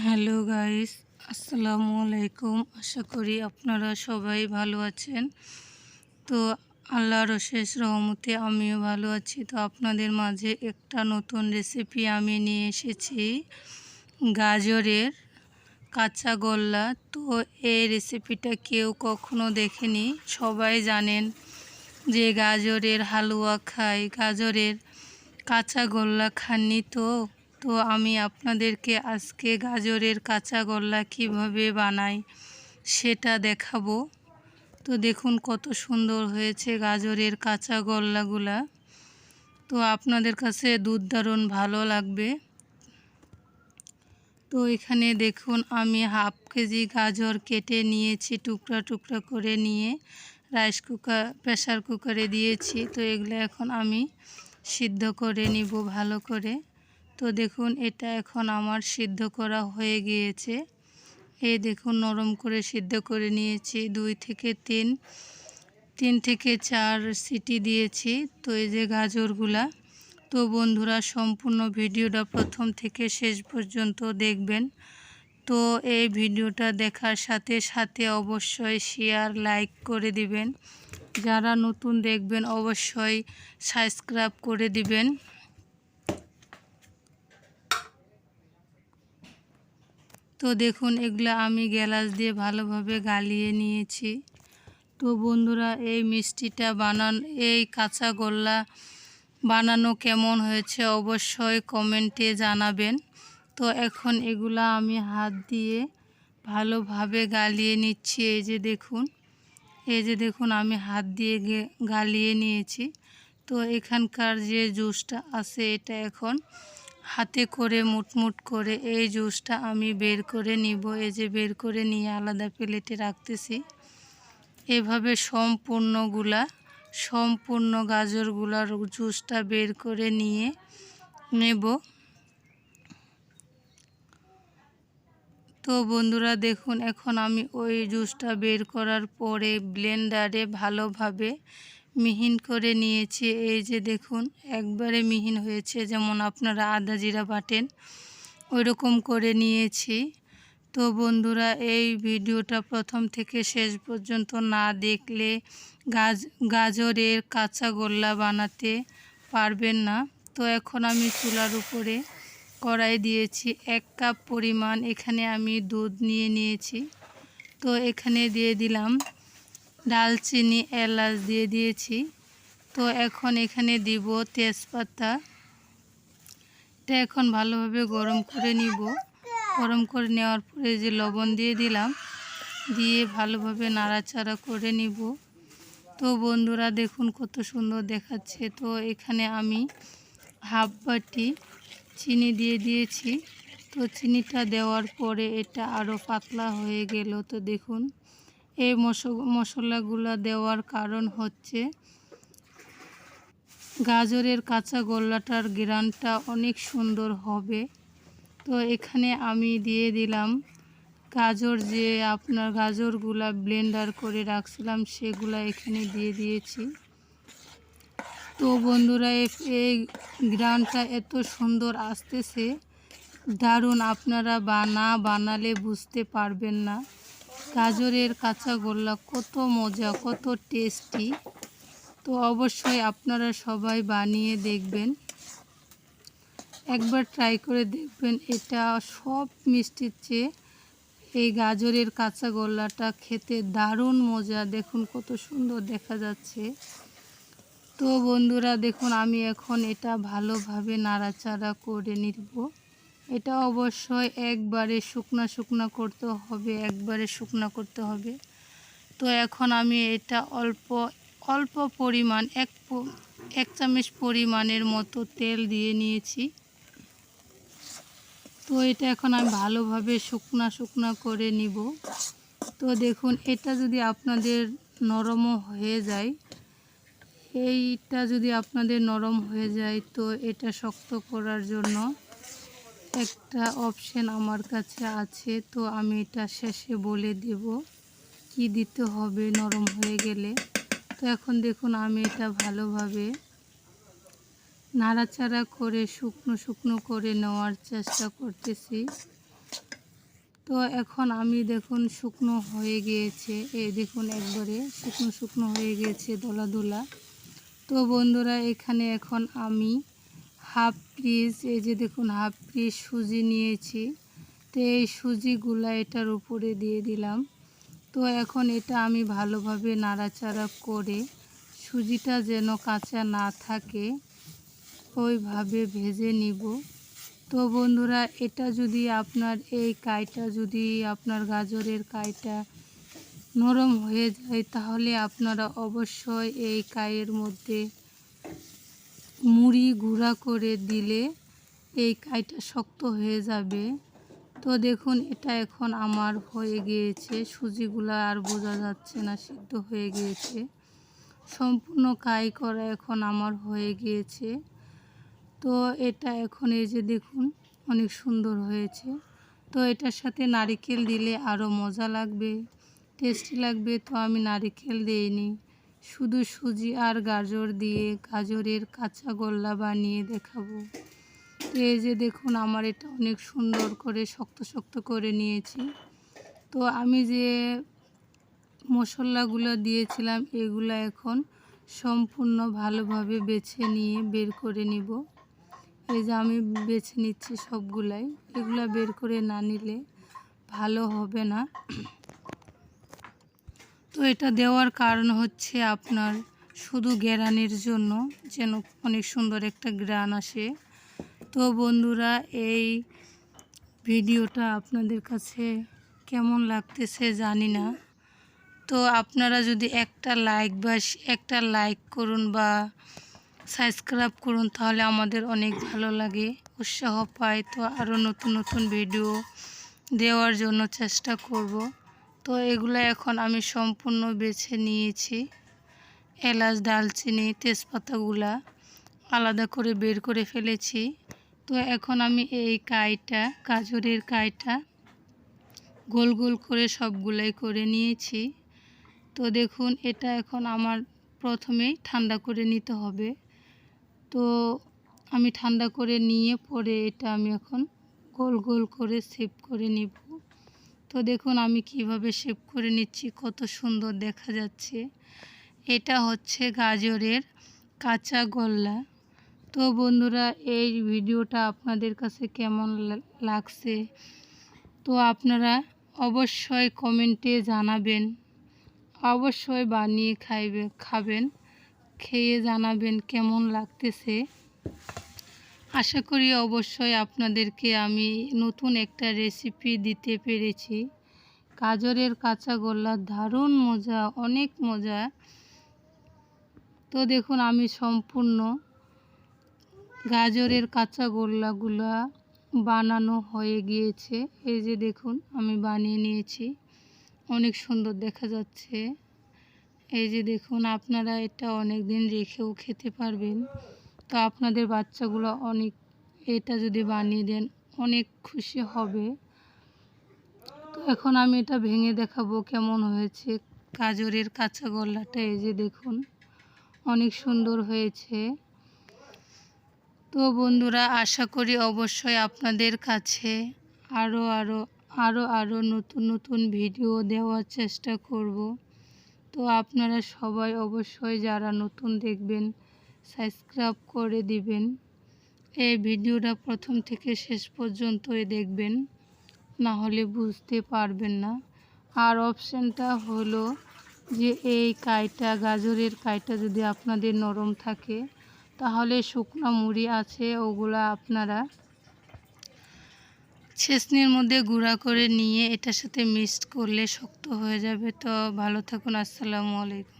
Hello guys, আসসালামু আলাইকুম। আশা করি আপনারা সবাই ভালো আছেন। তো আল্লাহর অশেষ রহমতে আমিও ভালো আছি। তো আপনাদের মাঝে একটা নতুন রেসিপি আমি নিয়ে এসেছি, গাজরের কাঁচা গোল্লা। তো এই রেসিপিটা কেউ কখনো দেখেনি। সবাই জানেন যে গাজরের হালুয়া খায়, গাজরের কাঁচা গোল্লা খাননি তো আমি আপনাদেরকে আজকে গাজরের কাঁচা গোল্লা কীভাবে বানাই সেটা দেখাবো। তো দেখুন কত সুন্দর হয়েছে গাজরের কাঁচা গোল্লাগুলা। তো আপনাদের কাছে দুর্দারুণ ভালো লাগবে। তো এখানে দেখুন আমি হাফ কেজি গাজর কেটে নিয়েছি, টুকরা টুকরা করে নিয়ে প্রেসার কুকারে দিয়েছি। তো এগুলো এখন আমি সিদ্ধ করে নিব ভালো করে। তো দেখুন এটা এখন আমার সিদ্ধ করা হয়ে গিয়েছে। এই দেখুন নরম করে সিদ্ধ করে নিয়েছি, 3 থেকে 4 সিটি দিয়েছি। তো এই যে গাজরগুলা। তো বন্ধুরা সম্পূর্ণ ভিডিওটা প্রথম থেকে শেষ পর্যন্ত দেখবেন। তো এই ভিডিওটা দেখার সাথে সাথে অবশ্যই শেয়ার লাইক করে দিবেন। যারা নতুন দেখবেন অবশ্যই সাবস্ক্রাইব করে দিবেন। তো দেখুন এগুলা আমি গ্যালাস দিয়ে ভালোভাবে গালিয়ে নিয়েছি। তো বন্ধুরা এই কাঁচা গোল্লা বানানো কেমন হয়েছে অবশ্যই কমেন্টে জানাবেন। তো এখন এগুলা আমি হাত দিয়ে ভালোভাবে গালিয়ে নিচ্ছি। এই যে দেখুন আমি হাত দিয়ে গালিয়ে নিয়েছি। তো এখানকার যে জুসটা আছে এটা এখন হাতে করে মুটমুট করে এই জুসটা আমি বের করে নিব। এই যে বের করে নিয়ে আলাদা প্লেটে রাখতেছি। এভাবে সম্পূর্ণ গাজরগুলার জুসটা বের করে নিয়ে নেব। তো বন্ধুরা দেখুন এখন আমি ওই জুসটা বের করার পরে ব্লেন্ডারে ভালোভাবে মিহিন করে নিয়েছি। এই যে দেখুন একবারে মিহিন হয়েছে, যেমন আপনারা আদা জিরা বাটেন ওই রকম করে নিয়েছি। তো বন্ধুরা এই ভিডিওটা প্রথম থেকে শেষ পর্যন্ত না দেখলে গাজরের কাঁচা গোল্লা বানাতে পারবেন না। তো এখন আমি চুলার উপরে কড়াই দিয়েছি 1 কাপ পরিমাণ। এখানে আমি দুধ নিয়ে নিয়েছি। তো এখানে দিয়ে দিলাম দারচিনি, এলাচ দিয়ে দিয়েছি। তো এখন এখানে দিব তেজপাতা। এটা এখন ভালোভাবে গরম করে নিব। গরম করে নেওয়ার পরে যে লবণ দিয়ে দিলাম, দিয়ে ভালোভাবে নাড়াচাড়া করে নিব। তো বন্ধুরা দেখুন কত সুন্দর দেখাচ্ছে। তো এখানে আমি হাফ বাটি চিনি দিয়ে দিয়েছি। তো চিনিটা দেওয়ার পরে এটা আরও পাতলা হয়ে গেল। তো দেখুন এই মশলাগুলো দেওয়ার কারণ হচ্ছে গাজরের কাঁচা গোল্লাটার ঘ্রাণটা অনেক সুন্দর হবে। তো এখানে আমি দিয়ে দিলাম গাজরগুলা ব্লেন্ডার করে রাখছিলাম সেগুলা এখানে দিয়ে দিয়েছি। তো বন্ধুরা এই ঘ্রাণটা এত সুন্দর আসতেছে, দারুণ। আপনারা বানালে বুঝতে পারবেন না গাজরের কাঁচা গোল্লা কত মজা, কত টেস্টি। তো অবশ্যই আপনারা সবাই বানিয়ে দেখবেন, একবার ট্রাই করে দেখবেন। এটা সব মিষ্টির চেয়ে এই গাজরের কাঁচা গোল্লাটা খেতে দারুণ মজা। দেখুন কত সুন্দর দেখা যাচ্ছে। তো বন্ধুরা দেখুন আমি এখন এটা ভালোভাবে নাড়াচাড়া করে নিব। এটা অবশ্যই একবারে শুকনা করতে হবে। তো এখন আমি এটা অল্প পরিমাণ 1 চামচ পরিমাণের মতো তেল দিয়ে নিয়েছি। তো এটা এখন আমি ভালোভাবে শুকনা করে নিব। তো দেখুন এটা যদি আপনাদের নরমও হয়ে যায়, তো এটা শক্ত করার জন্য একটা অপশন আমার কাছে আছে। তো আমি এটা শেষে বলে দেব কি দিতে হবে নরম হয়ে গেলে। তো এখন দেখুন আমি এটা ভালোভাবে নাড়াচাড়া করে শুকনো করে নেওয়ার চেষ্টা করতেছি। তো এখন আমি দেখুন শুকনো হয়ে গিয়েছে, এই দেখুন একবারে শুকনো শুকনো হয়ে গিয়েছে দলা দলা। তো বন্ধুরা এখানে এখন আমি হাফ পিস, এই যে দেখুন হাফ পিস সুজি নিয়েছি। তো এই সুজিগুলা এটার উপরে দিয়ে দিলাম। তো এখন এটা আমি ভালোভাবে নাড়াচাড়া করে সুজিটা যেন কাঁচা না থাকে ওইভাবে ভেজে নিব। তো বন্ধুরা এটা যদি আপনার এই কাইটা যদি আপনার গাজরের কাইটা নরম হয়ে যায় তাহলে আপনারা অবশ্যই এই কাইয়ের মধ্যে মুড়ি গুঁড়া করে দিলে এই কাইটা শক্ত হয়ে যাবে। তো দেখুন এটা এখন আমার হয়ে গিয়েছে, সুজিগুলা আর বোঝা যাচ্ছে না, সিদ্ধ হয়ে গিয়েছে, সম্পূর্ণ কাই করা এখন আমার হয়ে গিয়েছে। তো এটা এখন এই যে দেখুন অনেক সুন্দর হয়েছে। তো এটার সাথে নারিকেল দিলে আরও মজা লাগবে, টেস্টি লাগবে। তো আমি নারিকেল দিইনি, শুধু সুজি আর গাজর দিয়ে গাজরের কাঁচা গোল্লা বানিয়ে দেখাবো। তো এই যে দেখুন আমার এটা অনেক সুন্দর করে শক্ত শক্ত করে নিয়েছি। তো আমি যে মশলাগুলো দিয়েছিলাম এগুলো এখন সম্পূর্ণ ভালোভাবে বেছে নিয়ে বের করে নিব। এই যে আমি বেছে নিচ্ছি সবগুলাই, এগুলা বের করে না নিলে ভালো হবে না। তো এটা দেওয়ার কারণ হচ্ছে আপনার শুধু ঘ্রাণের জন্য, যেন অনেক সুন্দর একটা ঘ্রাণ আসে। তো বন্ধুরা এই ভিডিওটা আপনাদের কাছে কেমন লাগতেছে জানি না। তো আপনারা যদি একটা লাইক করুন বা সাবস্ক্রাইব করুন তাহলে আমাদের অনেক ভালো লাগে, উৎসাহ পাই। তো আরও নতুন নতুন ভিডিও দেওয়ার জন্য চেষ্টা করব। তো এগুলো এখন আমি সম্পূর্ণ বেছে নিয়েছি, এলাচ দালচিনি তেজপাতাগুলা আলাদা করে বের করে ফেলেছি। তো এখন আমি এই কাইটা গাজরের কাইটা গোল গোল করে সবগুলাই করে নিয়েছি। তো দেখুন এটা এখন আমার প্রথমেই ঠান্ডা করে নিতে হবে। তো আমি ঠান্ডা করে নিয়ে পরে এটা আমি এখন গোল গোল করে শেপ করে নিব। তো দেখুন আমি কিভাবে শেপ করে নিচ্ছি, কত সুন্দর দেখা যাচ্ছে। এটা হচ্ছে গাজরের কাঁচা গোল্লা। তো বন্ধুরা এই ভিডিওটা আপনাদের কাছে কেমন লাগছে তো আপনারা অবশ্যই কমেন্টে জানাবেন, অবশ্যই বানিয়ে খাবেন, খেয়ে জানাবেন কেমন লাগতেছে। আশা করি অবশ্যই আপনাদেরকে আমি নতুন একটা রেসিপি দিতে পেরেছি। গাজরের কাঁচা গোল্লা দারুণ মজা, অনেক মজা। তো দেখুন আমি সম্পূর্ণ গাজরের কাঁচা গোল্লাগুলা বানানো হয়ে গিয়েছে। এই যে দেখুন আমি বানিয়ে নিয়েছি, অনেক সুন্দর দেখা যাচ্ছে। এই যে দেখুন আপনারা এটা অনেক দিন রেখেও খেতে পারবেন। তো আপনাদের বাচ্চাগুলো এটা যদি বানিয়ে দেন অনেক খুশি হবে। তো এখন আমি এটা ভেঙে দেখাবো কেমন হয়েছে গাজরের কাঁচা গোল্লাটা। এই যে দেখুন অনেক সুন্দর হয়েছে। তো বন্ধুরা আশা করি অবশ্যই আপনাদের কাছে আরও নতুন নতুন ভিডিও দেওয়ার চেষ্টা করব। তো আপনারা সবাই অবশ্যই যারা নতুন দেখবেন সাবস্ক্রাইব করে দিবেন। এই ভিডিওটা প্রথম থেকে শেষ পর্যন্তই দেখবেন, না হলে বুঝতে পারবেন না। আর অপশানটা হলো যে এই কাইটা গাজরের কাইটা যদি আপনাদের নরম থাকে তাহলে শুকনো মুড়ি আছে ওগুলা আপনারা ছেঁচনির মধ্যে গুঁড়া করে নিয়ে এটার সাথে মিক্সড করলে শক্ত হয়ে যাবে। তো ভালো থাকুন, আসসালামু আলাইকুম।